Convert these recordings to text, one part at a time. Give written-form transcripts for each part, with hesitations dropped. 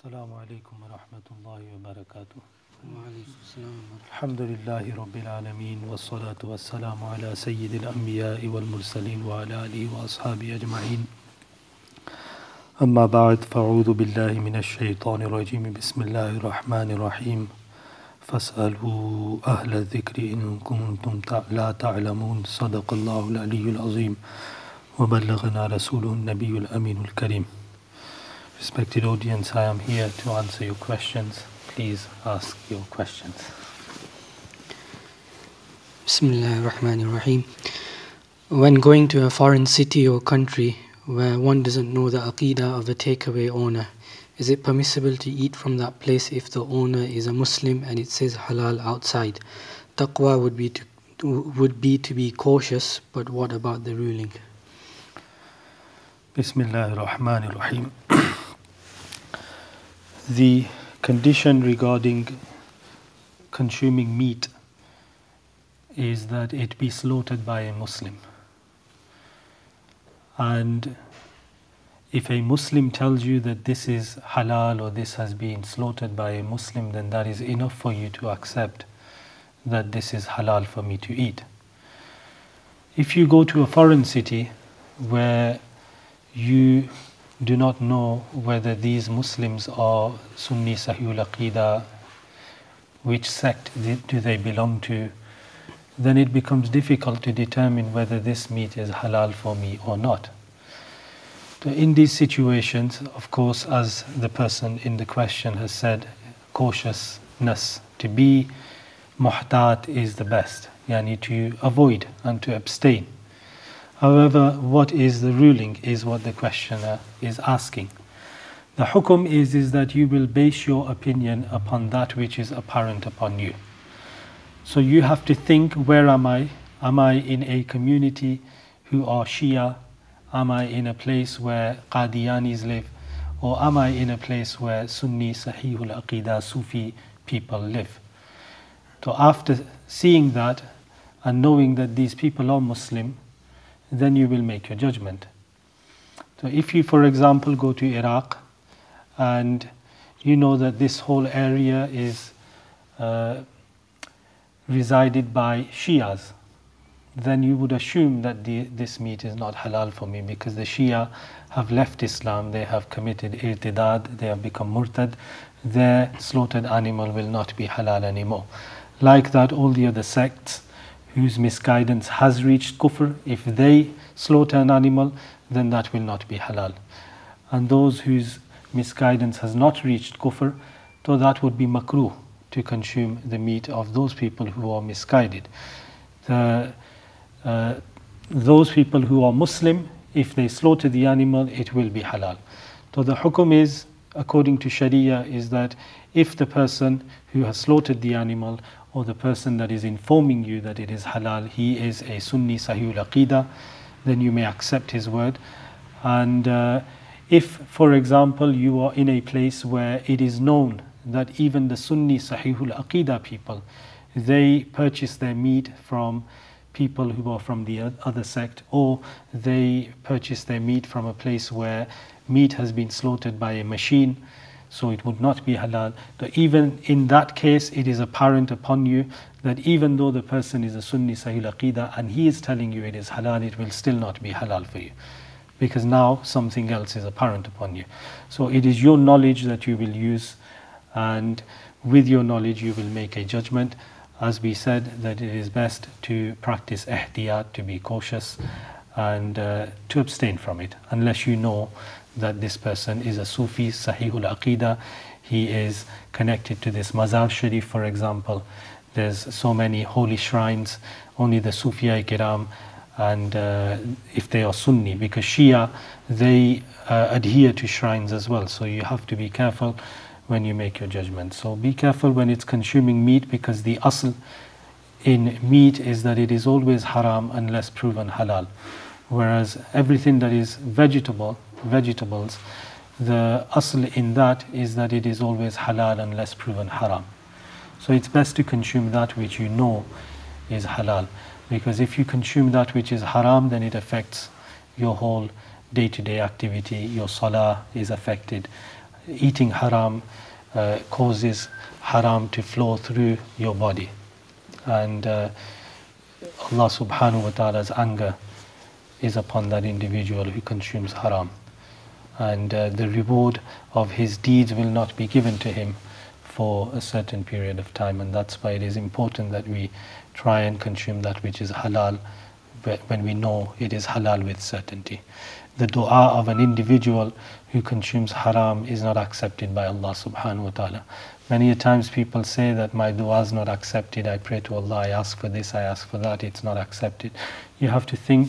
السلام عليكم ورحمة الله وبركاته. الحمد لله رب العالمين والصلاة والسلام على سيد الأنبياء والمرسلين وعلى آله وأصحابه أجمعين. أما بعد فأعوذ بالله من الشيطان الرجيم. بسم الله الرحمن الرحيم. فاسألوا أهل الذكر إن كنتم لا تعلمون. صدق الله العلي العظيم وبلغنا رسوله النبي الأمين الكريم. Respected audience, I am here to answer your questions. Please ask your questions. Bismillah ar-Rahman ar-Rahim. When going to a foreign city or country where one doesn't know the aqidah of the takeaway owner, is it permissible to eat from that place if the owner is a Muslim and it says halal outside? Taqwa would be to be cautious, but what about the ruling? Bismillah ar-Rahman ar-Rahim. The condition regarding consuming meat is that it be slaughtered by a Muslim. And if a Muslim tells you that this is halal or this has been slaughtered by a Muslim, then that is enough for you to accept that this is halal for me to eat. If you go to a foreign city where you do not know whether these Muslims are Sunni Sahihul Aqidah, which sect do they belong to, then it becomes difficult to determine whether this meat is halal for me or not. So in these situations, of course, as the person in the question has said, cautiousness, to be muhtat is the best, yani to avoid and to abstain. However, what is the ruling is what the questioner is asking. The hukum is that you will base your opinion upon that which is apparent upon you. So you have to think, where am I? Am I in a community who are Shia? Am I in a place where Qadianis live? Or am I in a place where Sunni Sahihul Aqidah Sufi people live? So after seeing that and knowing that these people are Muslim, then you will make your judgment. So if you, for example, go to Iraq and you know that this whole area is resided by Shias, then you would assume that this meat is not halal for me because the Shia have left Islam, they have committed irtidad, they have become murtad, their slaughtered animal will not be halal anymore. Like that, all the other sects whose misguidance has reached kufr, if they slaughter an animal, then that will not be halal. And those whose misguidance has not reached kufr, so that would be makruh to consume the meat of those people who are misguided. Those people who are Muslim, if they slaughter the animal, it will be halal. So the hukum is, according to Sharia, is that if the person who has slaughtered the animal or the person that is informing you that it is halal, he is a Sunni Sahihul Aqidah, then you may accept his word. And if, for example, you are in a place where it is known that even the Sunni Sahihul Aqidah people, they purchase their meat from people who are from the other sect, or they purchase their meat from a place where meat has been slaughtered by a machine, so it would not be halal. But even in that case, it is apparent upon you that even though the person is a Sunni Sahih Aqidah and he is telling you it is halal, it will still not be halal for you, because now something else is apparent upon you. So it is your knowledge that you will use, and with your knowledge you will make a judgment. As we said, that it is best to practice ihtiyat, to be cautious, and to abstain from it, unless you know that this person is a Sufi Sahihul Aqidah, he is connected to this Mazar Sharif, for example. There's so many holy shrines, only the Sufiya Kiram, and if they are Sunni, because Shia, they adhere to shrines as well, so you have to be careful when you make your judgment. So be careful when it's consuming meat, because the asl in meat is that it is always haram unless proven halal, whereas everything that is vegetables, the asl in that is that it is always halal unless proven haram. So it's best to consume that which you know is halal, because if you consume that which is haram, then it affects your whole day-to-day activity, your salah is affected, eating haram causes haram to flow through your body, and Allah subhanahu wa ta'ala's anger is upon that individual who consumes haram, and the reward of his deeds will not be given to him for a certain period of time. And that's why it is important that we try and consume that which is halal when we know it is halal with certainty. The dua of an individual who consumes haram is not accepted by Allah subhanahu wa ta'ala. Many a times people say that my dua is not accepted, I pray to Allah, I ask for this, I ask for that, it's not accepted. You have to think,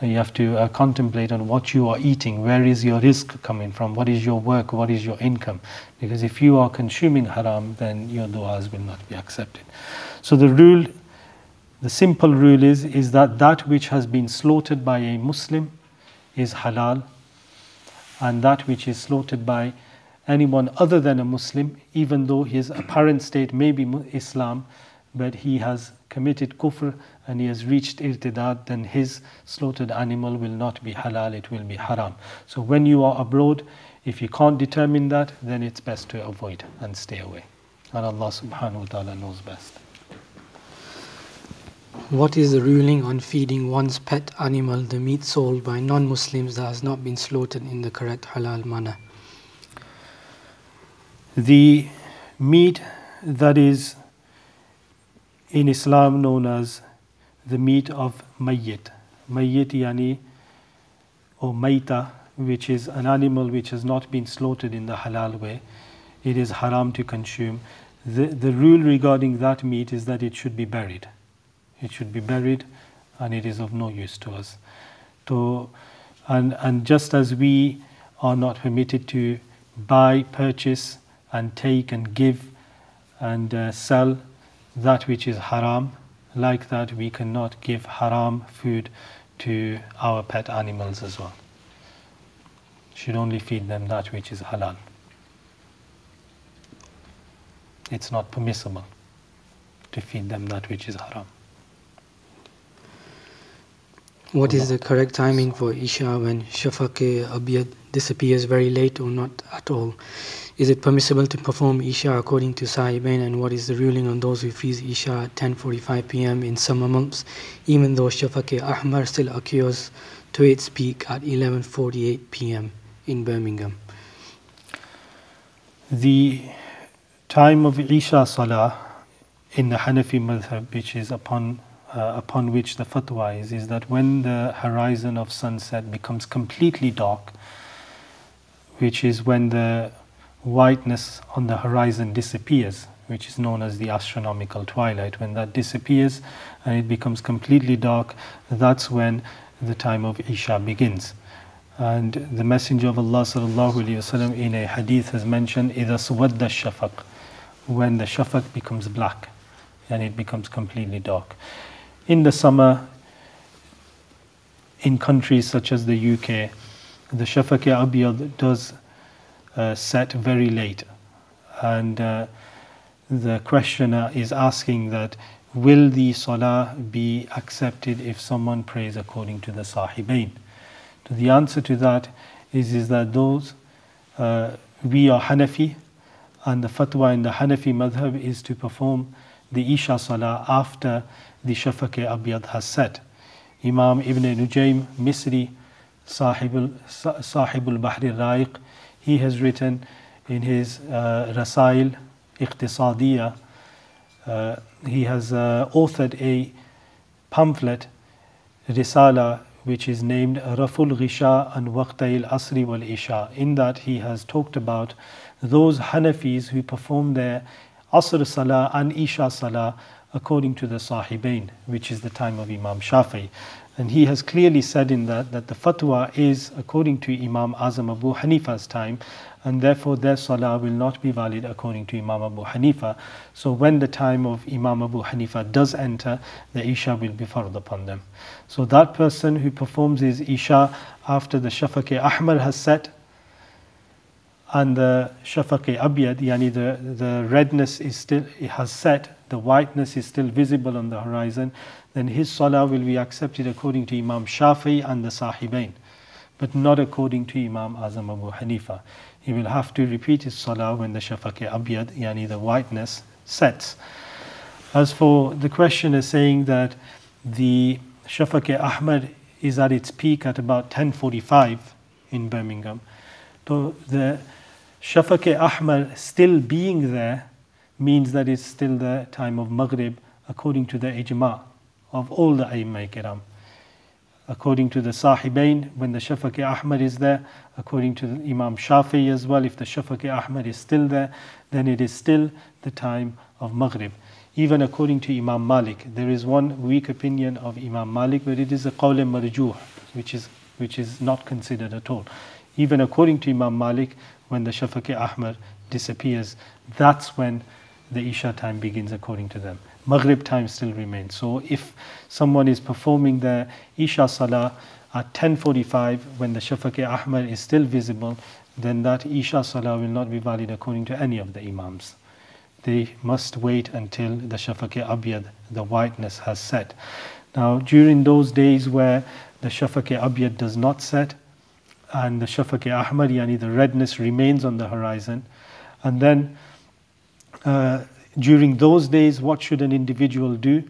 you have to contemplate on what you are eating, where is your rizq coming from, what is your work, what is your income. Because if you are consuming haram, then your duas will not be accepted. So the rule, the simple rule is that that which has been slaughtered by a Muslim is halal, and that which is slaughtered by anyone other than a Muslim, even though his apparent state may be Islam, but he has committed kufr and he has reached irtidad, then his slaughtered animal will not be halal, it will be haram. So when you are abroad, if you can't determine that, then it's best to avoid and stay away. And Allah subhanahu wa ta'ala knows best. What is the ruling on feeding one's pet animal the meat sold by non-Muslims that has not been slaughtered in the correct halal manner? The meat that is in Islam known as the meat of mayyit. Mayyit yani, or maita, which is an animal which has not been slaughtered in the halal way. It is haram to consume. The rule regarding that meat is that it should be buried. It should be buried, and it is of no use to us. And just as we are not permitted to buy, purchase, and take and give and sell that which is haram, like that we cannot give haram food to our pet animals as well. Should only feed them that which is halal. It's not permissible to feed them that which is haram. What is the correct timing for Isha when Shafaq-e-Abyad disappears very late or not at all? Is it permissible to perform Isha according to Sahibain, and what is the ruling on those who freeze Isha at 10:45 p.m. in summer months, even though Shafaq-e-Ahmar still occurs to its peak at 11:48 p.m. in Birmingham? The time of Isha Salah in the Hanafi madhab, which is upon which the fatwa is that when the horizon of sunset becomes completely dark, which is when the whiteness on the horizon disappears, which is known as the astronomical twilight. When that disappears and it becomes completely dark, that's when the time of Isha begins. And the Messenger of Allah sallallahu alaihi wasallam in a hadith has mentioned إِذَا سُوَدَّ الشَّفَقِ, when the shafaq becomes black and it becomes completely dark. In the summer, in countries such as the UK, the Shafaq-e-Abyad does set very late, and the questioner is asking that will the salah be accepted if someone prays according to the sahibain? So the answer to that is that those we are Hanafi, and the fatwa in the Hanafi madhab is to perform the Isha salah after the Shafaq-e-Abyad has set. Imam Ibn Nujaym Misri, Sahibul Bahri Raiq, he has written in his Rasail Iqtisadiyya, he has authored a pamphlet, Risala, which is named Raful Ghisha and Waqtayil Asri wal Isha. In that he has talked about those Hanafis who perform their Asr Salah and Isha Salah according to the Sahibain, which is the time of Imam Shafi'i. And he has clearly said in that the fatwa is according to Imam Azam Abu Hanifa's time, and therefore their salah will not be valid according to Imam Abu Hanifa. So when the time of Imam Abu Hanifa does enter, the Isha will be fard upon them. So that person who performs his Isha after the Shafaq-e-Ahmar has set and the Shafaq-e-Abyad, yani the redness is still, it has set, the whiteness is still visible on the horizon, then his salah will be accepted according to Imam Shafi'i and the Sahibain, but not according to Imam Azam Abu Hanifa. He will have to repeat his salah when the shafaq-e-abyad, yani the whiteness, sets. As for the questioner saying that the shafaq-e-ahmar is at its peak at about 10:45 in Birmingham, so the shafaq-e-ahmar still being there means that it's still the time of Maghrib according to the ijma' of all the A'immah Kiram. According to the Sahibain, when the Shafaq-e-Ahmar is there, according to Imam Shafi'i as well, if the Shafaq-e-Ahmar is still there, then it is still the time of Maghrib. Even according to Imam Malik, there is one weak opinion of Imam Malik, but it is a qawl marjuh, which is not considered at all. Even according to Imam Malik, when the Shafaq-e-Ahmar disappears, that's when the Isha time begins according to them. Maghrib time still remains. So if someone is performing the Isha Salah at 10:45 when the Shafaq-e-Ahmar is still visible, then that Isha Salah will not be valid according to any of the Imams. They must wait until the Shafaq-e-Abyad, the whiteness, has set. Now during those days where the Shafaq-e-Abyad does not set and the Shafaq-e-Ahmar, yani the redness, remains on the horizon, and then during those days, what should an individual do?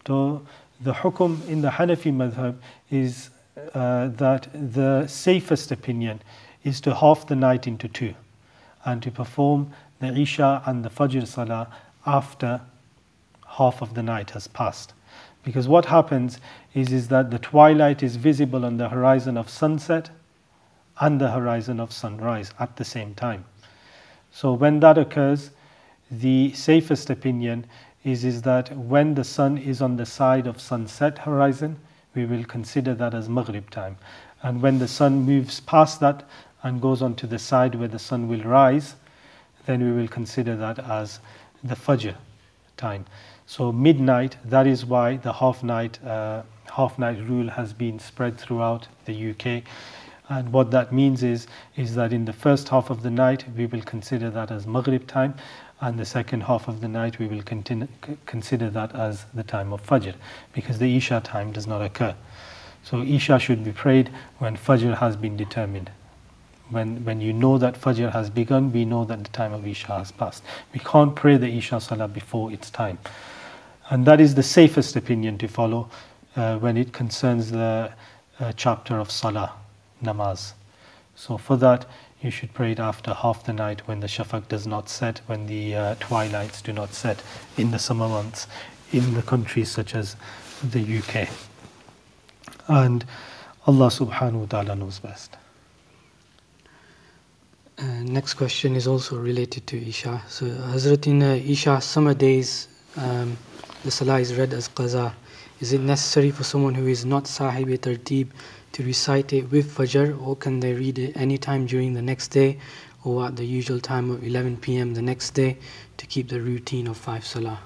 So the hukum in the Hanafi madhab is that the safest opinion is to half the night into two and to perform the Isha and the Fajr Salah after half of the night has passed. Because what happens is that the twilight is visible on the horizon of sunset and the horizon of sunrise at the same time. So when that occurs, the safest opinion is that when the sun is on the side of sunset horizon, we will consider that as Maghrib time. And when the sun moves past that and goes on to the side where the sun will rise, then we will consider that as the Fajr time. So midnight, that is why the half night rule has been spread throughout the UK. And what that means is that in the first half of the night, we will consider that as Maghrib time, and the second half of the night we will consider that as the time of Fajr, because the Isha time does not occur. So Isha should be prayed when Fajr has been determined. When you know that Fajr has begun, we know that the time of Isha has passed. We can't pray the Isha Salah before its time. And that is the safest opinion to follow when it concerns the chapter of Salah, namaz. So for that, you should pray it after half the night when the shafaq does not set, when the twilights do not set in the summer months in the countries such as the UK. And Allah subhanahu wa ta'ala knows best. Next question is also related to Isha. So Hazrat, in Isha summer days, the Salah is read as Qaza. Is it necessary for someone who is not sahib tartib to recite it with Fajr, or can they read it any time during the next day or at the usual time of 11 p.m. the next day to keep the routine of 5 Salah?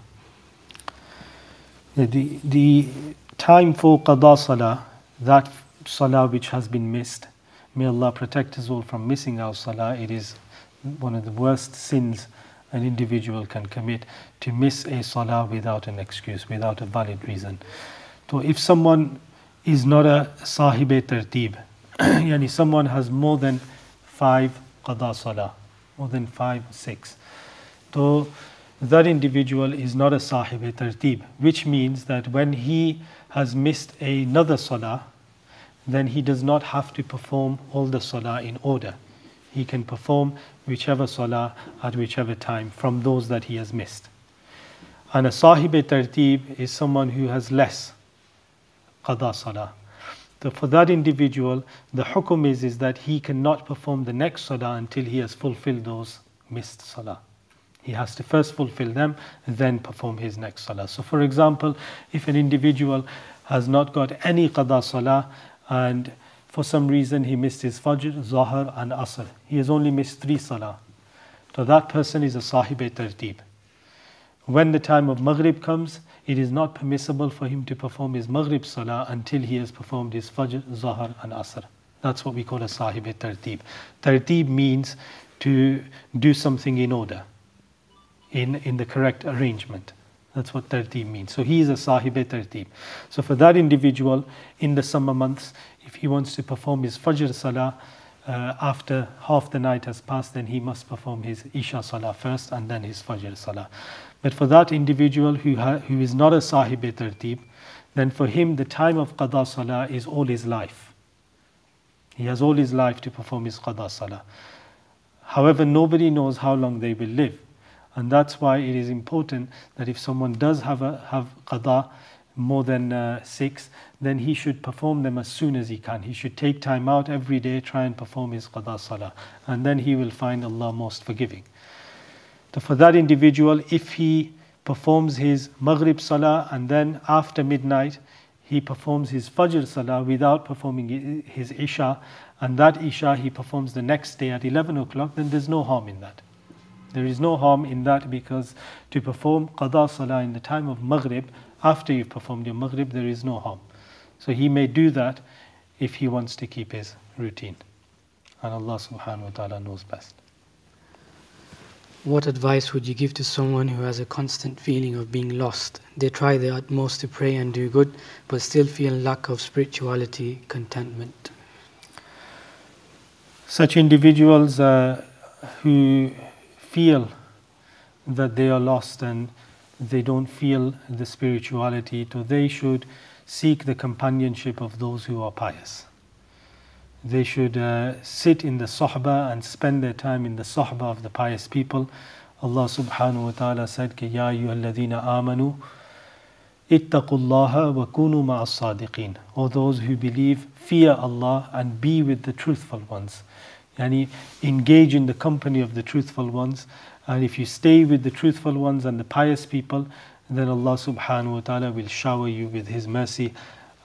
The time for Qada Salah, that Salah which has been missed, may Allah protect us all from missing our Salah. It is one of the worst sins an individual can commit, to miss a Salah without an excuse, without a valid reason. So if someone is not a sahib tartib, yani someone has more than 5 qada salah, more than 5 or 6, so that individual is not a sahib tartib, which means that when he has missed another salah, then he does not have to perform all the salah in order. He can perform whichever salah at whichever time from those that he has missed. And a sahib tartib is someone who has less qada salah. So for that individual, the hukum is that he cannot perform the next salah until he has fulfilled those missed salah. He has to first fulfill them and then perform his next salah. So for example, if an individual has not got any qada salah and for some reason he missed his Fajr, Zahar and Asr, he has only missed 3 salah, so that person is a sahib tartib. When the time of Maghrib comes, it is not permissible for him to perform his Maghrib Salah until he has performed his Fajr, Zahar and Asr. That's what we call a sahib tartib. Tartib means to do something in order, in the correct arrangement. That's what tartib means. So he is a sahib tartib. So for that individual in the summer months, if he wants to perform his Fajr Salah after half the night has passed, then he must perform his Isha Salah first and then his Fajr Salah. But for that individual who is not a sahib tartib, then for him the time of Qada Salah is all his life. He has all his life to perform his Qada Salah. However, nobody knows how long they will live. And that's why it is important that if someone does have Qada more than 6, then he should perform them as soon as he can. He should take time out every day, try and perform his Qada Salah. And then he will find Allah most forgiving. So for that individual, if he performs his Maghrib Salah and then after midnight he performs his Fajr Salah without performing his Isha, and that Isha he performs the next day at 11 o'clock, then there's no harm in that. There is no harm in that, because to perform Qada Salah in the time of Maghrib, after you've performed your Maghrib, there is no harm. So he may do that if he wants to keep his routine. And Allah subhanahu wa ta'ala knows best. What advice would you give to someone who has a constant feeling of being lost? They try their utmost to pray and do good, but still feel lack of spirituality, contentment. Such individuals who feel that they are lost and they don't feel the spirituality, so they should seek the companionship of those who are pious. They should sit in the sohbah and spend their time in the sohbah of the pious people. Allah subhanahu wa ta'ala said, Ya ayyuhalladhina amanu ittaqullaha wa kunu ma'as sadiqeen. O those who believe, fear Allah and be with the truthful ones. Yani engage in the company of the truthful ones. And if you stay with the truthful ones and the pious people, then Allah subhanahu wa ta'ala will shower you with His mercy,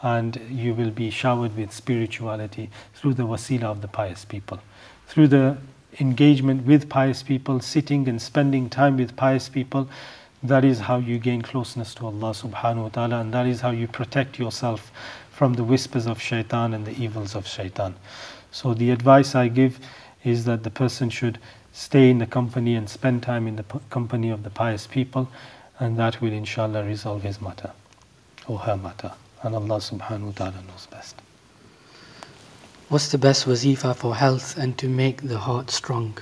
and you will be showered with spirituality through the wasila of the pious people. Through the engagement with pious people, sitting and spending time with pious people, that is how you gain closeness to Allah subhanahu wa ta'ala, and that is how you protect yourself from the whispers of shaitan and the evils of shaitan. So the advice I give is that the person should stay in the company and spend time in the company of the pious people, and that will inshallah resolve his matter or her matter. And Allah subhanahu wa ta'ala knows best. What's the best wasifa for health and to make the heart strong?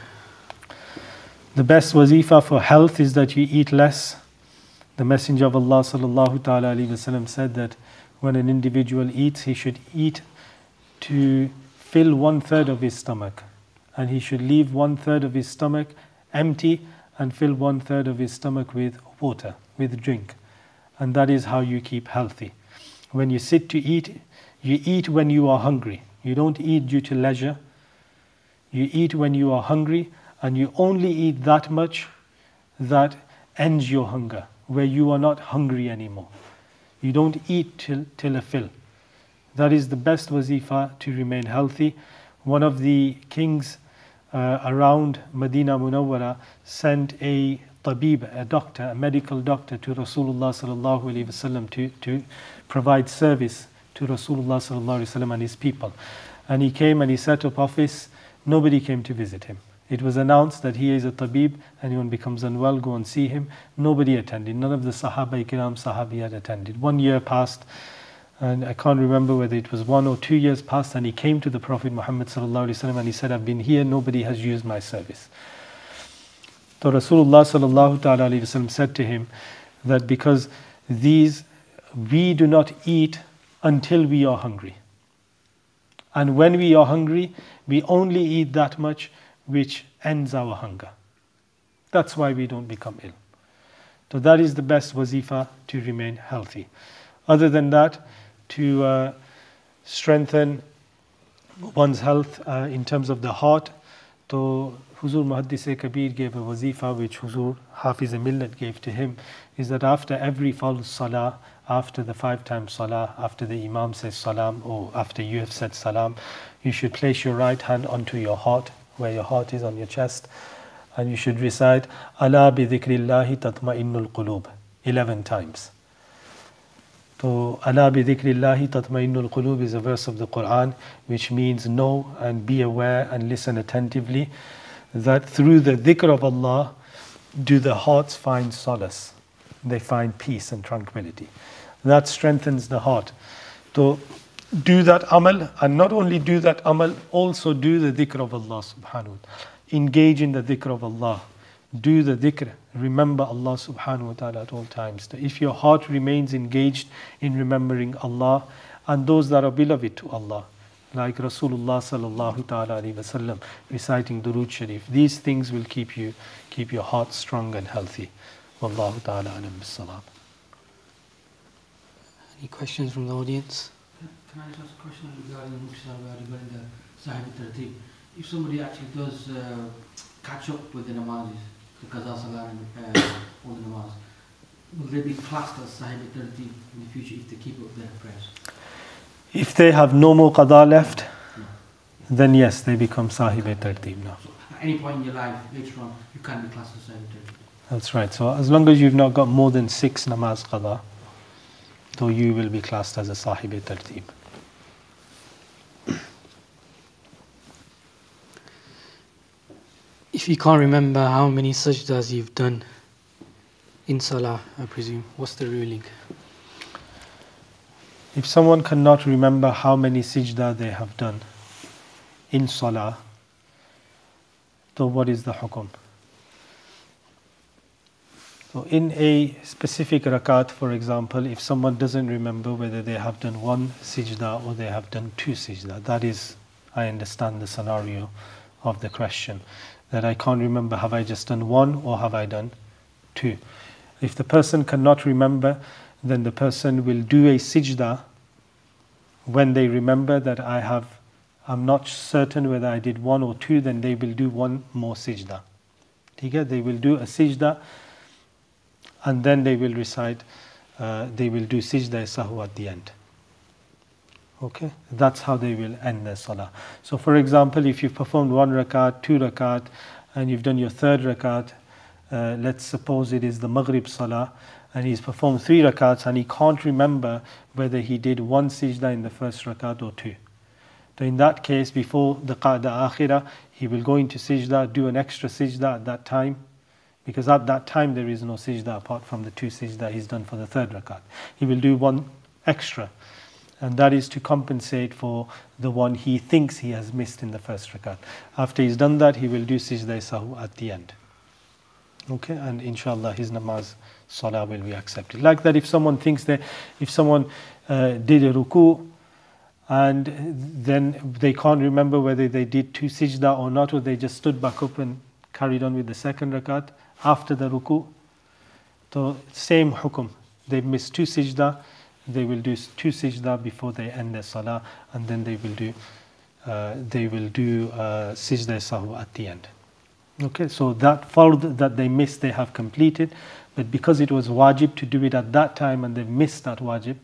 The best wasifa for health is that you eat less. The Messenger of Allah sallallahu ta'ala alayhi wa sallam said that when an individual eats, he should eat to fill 1/3 of his stomach, and he should leave 1/3 of his stomach empty and fill 1/3 of his stomach with water, with drink. And that is how you keep healthy. When you sit to eat, you eat when you are hungry. You don't eat due to leisure. You eat when you are hungry, and you only eat that much that ends your hunger, where you are not hungry anymore. You don't eat till a fill. That is the best wazifa to remain healthy. One of the kings around Medina Munawwara sent a tabib, a doctor, a medical doctor, to Rasulullah sallallahu alaihi wasallam to provide service to Rasulullah sallallahu alaihi wasallam and his people. And he came and he set up office. Nobody came to visit him. It was announced that he is a tabib, anyone becomes unwell, go and see him. Nobody attended. None of the Sahaba Ikram Sahabi had attended. 1 year passed, and I can't remember whether it was 1 or 2 years passed, and he came to the Prophet Muhammad sallallahu alaihi wasallam and he said, I've been here, nobody has used my service. So Rasulullah sallallahu ta'ala alayhi wasallam said to him that because we do not eat until we are hungry. And when we are hungry, we only eat that much which ends our hunger. That's why we don't become ill. So that is the best wazifa to remain healthy. Other than that, to strengthen one's health in terms of the heart, so Huzur Muhaddis Kabir gave a wazifa which Huzur Hafiz Millat gave to him, is that after every Fard Salah, after the 5 times Salah, after the Imam says Salam, or after you have said Salam, you should place your right hand onto your heart, where your heart is on your chest, and you should recite Ala bi dhikrillahi tatma'innul qulub 11 times. So Ala bi dhikrillahi tatma'innul qulub is a verse of the Quran which means know and be aware and listen attentively that through the dhikr of Allah do the hearts find solace, they find peace and tranquility. That strengthens the heart. So do that amal, and not only do that amal, also do the dhikr of Allah subhanahu wa ta'ala. Engage in the dhikr of Allah. Do the dhikr. Remember Allah subhanahu wa ta'ala at all times. If your heart remains engaged in remembering Allah and those that are beloved to Allah, like Rasulullah sallallahu ta'ala alayhi wa sallam, reciting Durood Sharif, these things will keep your heart strong and healthy. Wallahu ta'ala alam bis-salam. Any questions from the audience? Can I just ask a question regarding the sahib tartib? If somebody actually does catch up with the namazis, the qaza salah and all the namaz, will they be classed as sahib tartib in the future if they keep up their prayers? If they have no more qada left, then yes, they become sahib tartib now. So at any point in your life, later on, you can be classed as sahib tartib. That's right. So as long as you've not got more than 6 namaz qada, so you will be classed as a sahib tartib. If you can't remember how many sajdas you've done in salah, I presume, what's the ruling? If someone cannot remember how many sajda they have done in salah, so what is the hukum? So in a specific rakat, for example, if someone doesn't remember whether they have done 1 sajda or they have done 2 sajda, that is, I understand the scenario of the question, that I can't remember, have I just done 1 or have I done 2? If the person cannot remember, then the person will do a sajda when they remember that I'm not certain whether I did 1 or 2, then they will do 1 more sajda. They will do a sajda and then they will recite, they will do sajda sahu at the end. Okay, that's how they will end their salah. So for example, if you've performed 1 rakat, 2 rakat, and you've done your 3rd rakat, let's suppose it is the Maghrib salah, and he's performed 3 rakats and he can't remember whether he did 1 sajda in the first rakat or 2. So in that case, before the akhirah, he will go into sajda, do an extra sajda at that time, because at that time there is no sajda apart from the 2 sajda he's done for the 3rd rakat. He will do 1 extra, and that is to compensate for the one he thinks he has missed in the first rakat. After he's done that, he will do sajda sahu at the end. Okay, and inshallah his namaz salah will be accepted. Like that, if someone thinks that, if someone did a ruku and then they can't remember whether they did 2 sajda or not, or they just stood back up and carried on with the 2nd rakat after the ruku, so same hukum. They've missed 2 sajda, they will do 2 sajda before they end their salah, and then they will do sajda sahu at the end. Okay, so that fard that they missed, they have completed, but because it was wajib to do it at that time and they missed that wajib,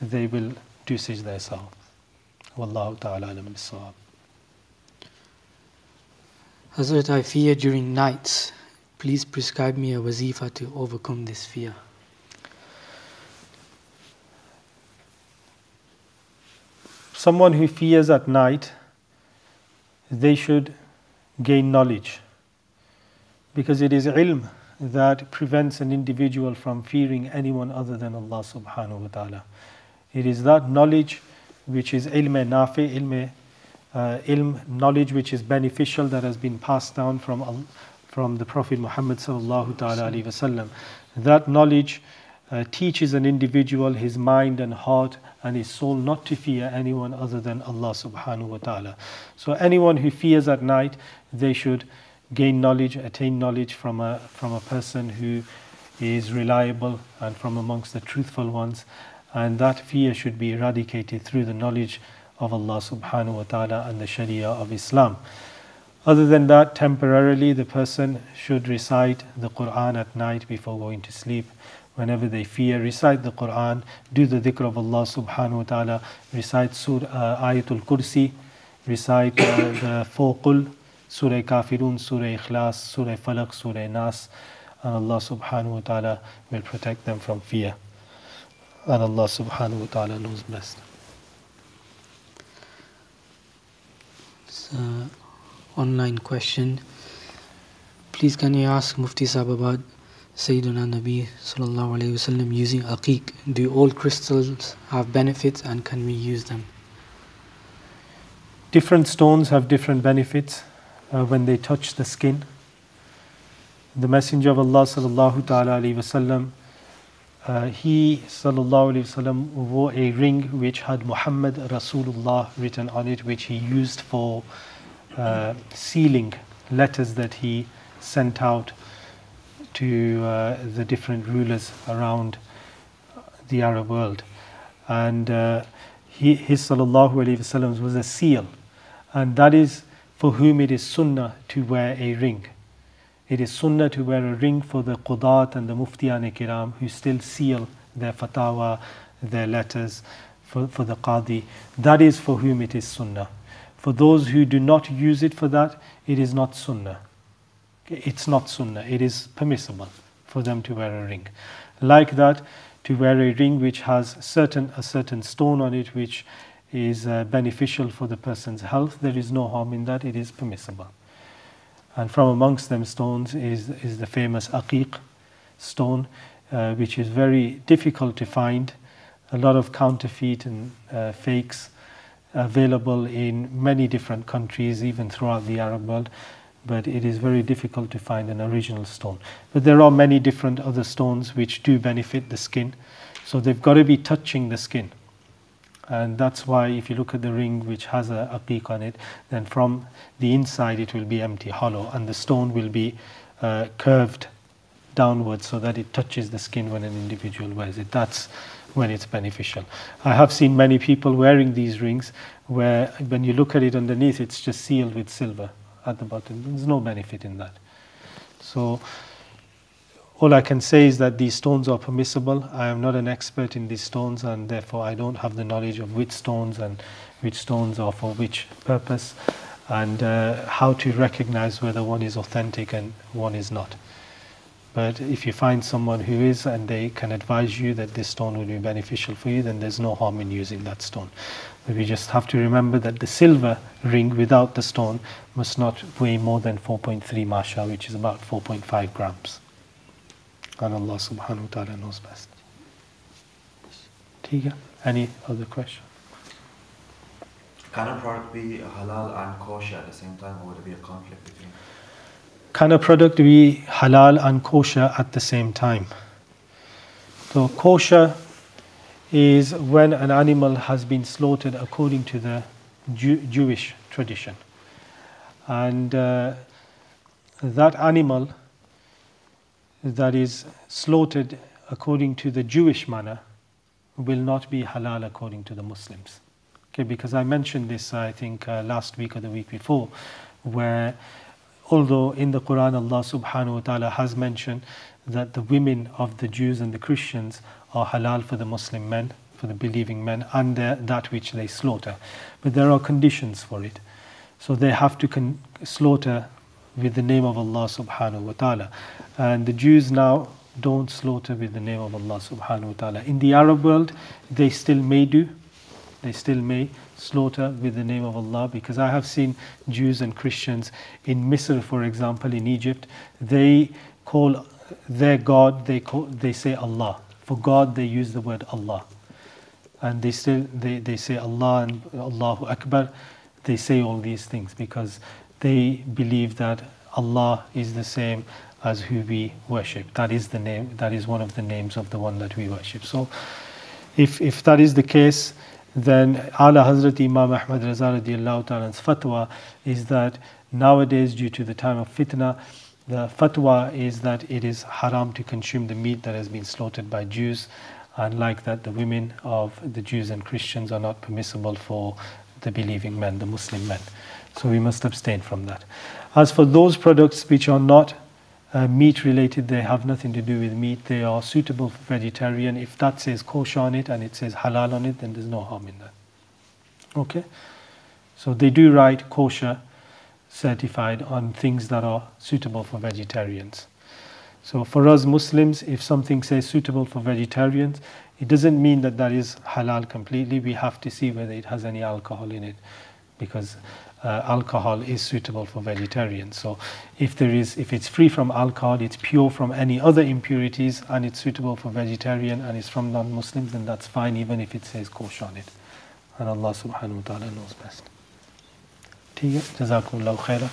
they will do sajda sahu. Wallahu ta'ala alam bis-sawab. Hazrat, I fear during nights. Please prescribe me a wasifa to overcome this fear. Someone who fears at night, they should gain knowledge, because it is ilm that prevents an individual from fearing anyone other than Allah subhanahu wa ta'ala. It is that knowledge which is ilm nafi, ilm, knowledge which is beneficial, that has been passed down from the Prophet Muhammad sallallahu ta'ala alayhi wa sallam. That knowledge teaches an individual, his mind and heart and his soul, not to fear anyone other than Allah subhanahu wa ta'ala. So anyone who fears at night, they should gain knowledge, attain knowledge from a person who is reliable and from amongst the truthful ones, and that fear should be eradicated through the knowledge of Allah subhanahu wa ta'ala and the Sharia of Islam. Other than that, temporarily the person should recite the Quran at night before going to sleep. Whenever they fear, recite the Quran, do the dhikr of Allah subhanahu wa ta'ala, recite Ayatul Kursi, recite the 4 Qul, Surah Kafirun, Surah Ikhlas, Surah Falaq, Surah Nas, and Allah subhanahu wa ta'ala will protect them from fear. And Allah subhanahu wa ta'ala knows best. It's an online question. Please can you ask Mufti Sahib about Sayyidina Nabi sallallahu alayhi wa sallam using aqiq? Do all crystals have benefits and can we use them? Different stones have different benefits when they touch the skin. The Messenger of Allah sallallahu ta'ala alayhi wasallam, he sallallahu alayhi wasallam wore a ring which had Muhammad Rasulullah written on it, which he used for sealing letters that he sent out to the different rulers around the Arab world. And his sallallahu alayhi wasallam was a seal, and that is for whom it is sunnah to wear a ring. It is sunnah to wear a ring for the Qudat and the Muftiyan Kiram who still seal their fatawa, their letters for the Qadi. That is for whom it is sunnah. For those who do not use it for that, it is not sunnah. It's not sunnah. It is permissible for them to wear a ring. Like that, to wear a ring which has a certain stone on it which is beneficial for the person's health, there is no harm in that. It is permissible. And from amongst them stones is the famous aqiq stone, which is very difficult to find. A lot of counterfeit and fakes available in many different countries, even throughout the Arab world, but it is very difficult to find an original stone. But there are many different other stones which do benefit the skin, so they've got to be touching the skin. And that's why if you look at the ring which has a aqiq on it, then from the inside it will be empty, hollow, and the stone will be curved downwards so that it touches the skin when an individual wears it. That's when it's beneficial. I have seen many people wearing these rings where when you look at it underneath, it's just sealed with silver at the bottom. There's no benefit in that. So all I can say is that these stones are permissible. I am not an expert in these stones, and therefore I don't have the knowledge of which stones and which stones are for which purpose, and how to recognize whether one is authentic and one is not. But if you find someone who is and they can advise you that this stone will be beneficial for you, then there's no harm in using that stone. But we just have to remember that the silver ring without the stone must not weigh more than 4.3 masha, which is about 4.5 grams. And Allah subhanahu wa ta'ala knows best. Any other question? Can a product be halal and kosher at the same time, or would there be a conflict between? Can a product be halal and kosher at the same time? So kosher is when an animal has been slaughtered according to the Jewish tradition. And that animal that is slaughtered according to the Jewish manner will not be halal according to the Muslims. Okay, because I mentioned this, I think, last week or the week before, where although in the Quran Allah subhanahu wa ta'ala has mentioned that the women of the Jews and the Christians are halal for the Muslim men, for the believing men, and that which they slaughter. But there are conditions for it. So they have to slaughter with the name of Allah subhanahu wa ta'ala. And the Jews now don't slaughter with the name of Allah subhanahu wa ta'ala. In the Arab world, they still may do. They still may slaughter with the name of Allah, because I have seen Jews and Christians in Misr, for example, in Egypt, they call their God, they say Allah. For God, they use the word Allah. And they say Allah and Allahu Akbar. They say all these things because they believe that Allah is the same as who we worship. That is the name, that is one of the names of the one that we worship. So if that is the case, then Ala Hazrat Imam Ahmad Raza radiallahu ta'ala's fatwa is that nowadays, due to the time of fitna, the fatwa is that it is haram to consume the meat that has been slaughtered by Jews, and like that the women of the Jews and Christians are not permissible for the believing men, the Muslim men. So we must abstain from that. As for those products which are not meat related, they have nothing to do with meat, they are suitable for vegetarian. If that says kosher on it and it says halal on it, then there's no harm in that. Okay? So they do write kosher certified on things that are suitable for vegetarians. So for us Muslims, if something says suitable for vegetarians, it doesn't mean that that is halal completely. We have to see whether it has any alcohol in it, because alcohol is suitable for vegetarians. So if it's free from alcohol, it's pure from any other impurities, and it's suitable for vegetarian and it's from non-Muslims, then that's fine, even if it says kosher on it. And Allah subhanahu wa ta'ala knows best. Jazakumullahu khaira.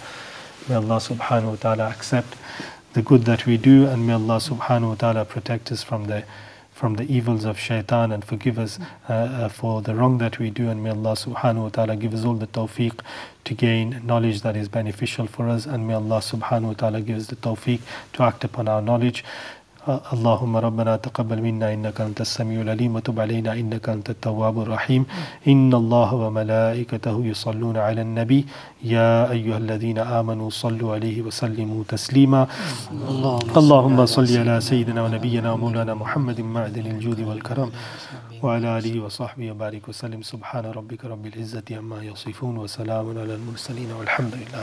May Allah subhanahu wa ta'ala accept the good that we do, and may Allah subhanahu wa ta'ala protect us from the evils of shaitan and forgive us for the wrong that we do, and may Allah subhanahu wa ta'ala give us all the tawfiq to gain knowledge that is beneficial for us, and may Allah subhanahu wa ta'ala give us the tawfiq to act upon our knowledge. اللهم ربنا تقبل منا إنك أنت السميع العليم وتب علينا إنك أنت التواب الرحيم إن الله وملائكته يصلون على النبي يا أيها الذين آمنوا صلوا عليه وسلموا تسليما اللهم صل على سيدنا ونبينا ومولانا محمد معدن الجود والكرم وعلى آله وصحبه وبارك وسلم سبحان ربك رب العزة عما يصفون وسلام على المرسلين والحمد لله